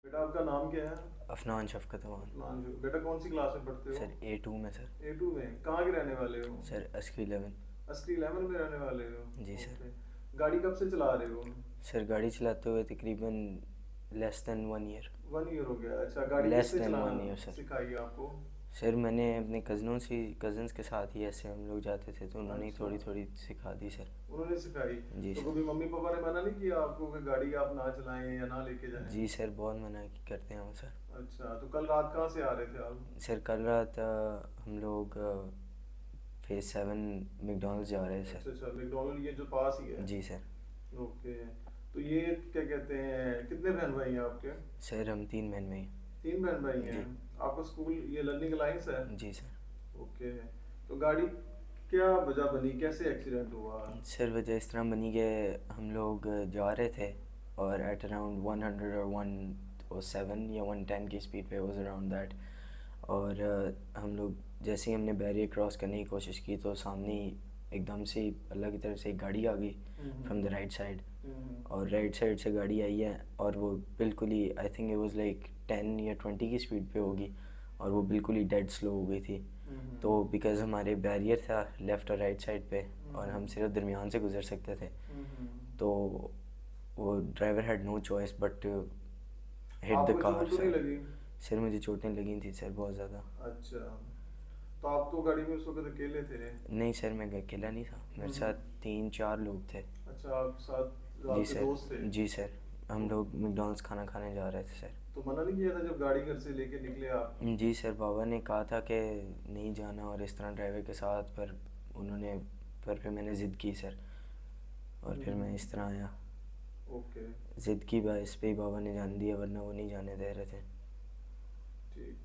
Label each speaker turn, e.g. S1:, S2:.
S1: बेटा आपका नाम क्या है?
S2: अफनान शफ़क़त अमान।
S1: अफनान जी, बेटा कौन सी क्लास में पढ़ते हो?
S2: सर A2 में सर।
S1: A2 में। कहाँ के रहने वाले हो?
S2: सर अस्की 11।
S1: अस्की 11 में रहने वाले हो?
S2: जी सर।
S1: ओके। गाड़ी कब से चला रहे हो?
S2: सर गाड़ी चलाते हुए तकरीबन लेस दैन 1 ईयर।
S1: 1 ईयर हो गया। अच्छा, गाड़ी
S2: लेस
S1: किसने
S2: दैन
S1: चलाना
S2: 1 ईयर सर।
S1: सिखाई आपको?
S2: सर मैंने अपने कज़न्स के साथ ही ऐसे हम लोग जाते थे तो उन्होंने ही
S1: अच्छा,
S2: थोड़ी थोड़ी सिखा दी सर।
S1: उन्होंने सिखाई।
S2: जी
S1: तो
S2: सर।
S1: कभी मम्मी पापा ने मना नहीं किया आपको कि गाड़ी आप ना चलाएं या ना लेके जाएं?
S2: जी सर, बहुत मना करते हैं वो सर।
S1: अच्छा, तो कल रात कहाँ से आ रहे थे आप?
S2: सर कल रात हम लोग फेज़ 7 मैकडॉनल्ड्स जा रहे हैं सर।
S1: अच्छा अच्छा, मैकडॉनल्ड ये जो पास ही है।
S2: जी सर।
S1: ओके। तो ये क्या कहते हैं, कितने बहन भाई हैं आपके?
S2: सर हम 3 बहन भाई।
S1: 3 बहन भाई हैं।
S2: जी।
S1: आपका स्कूल ये लर्निंग अलायंस है?
S2: जी सर।
S1: ओके। तो गाड़ी क्या वजह बनी, कैसे एक्सीडेंट हुआ?
S2: सर वजह इस तरह बनी कि हम लोग जा रहे थे और एट अराउंड 100 और 107 या 110 की स्पीड पे वाज अराउंड दैट। और हम लोग जैसे ही हमने बैरियर क्रॉस करने की कोशिश की तो सामने ही एकदम से ही अल्लाह की तरफ से एक गाड़ी आ गई फ्रॉम द राइट साइड। और राइट साइड से गाड़ी आई है और वो बिल्कुल ही I think it was like 10 या 20 की स्पीड पे होगी और वो बिल्कुल ही डेड स्लो हो गई थी। तो बिकॉज़ हमारे बैरियर था लेफ़्ट और राइट साइड पे और हम सिर्फ दरमियान से गुजर सकते थे, तो वो driver had no choice but hit the
S1: आपको
S2: कार
S1: चोट तो नहीं
S2: सर।
S1: लगी?
S2: सर मुझे चोटें लगी थी सर बहुत ज़्यादा।
S1: अच्छा, तो आप तो गाड़ी में उस वक्त अकेले थे?
S2: नहीं सर, मैं अकेला नहीं था, मेरे साथ 3-4 लोग थे।
S1: अच्छा, आप साथ
S2: जी
S1: आपके
S2: सर।
S1: दोस्त थे?
S2: जी सर। हम लोग मैकडॉनल्ड्स खाना खाने जा रहे थे सर।
S1: तो मना नहीं किया था जब गाड़ी घर से लेके निकले आप?
S2: जी सर, बाबा ने कहा था कि नहीं जाना और इस तरह ड्राइवर के साथ, उन्होंने फिर मैंने ज़िद की सर और फिर मैं इस तरह आया।
S1: ओके।
S2: ज़िद की बात इस पे ही बाबा ने जान दिया, वरना वो नहीं जाने दे रहे थे।
S1: ठीक।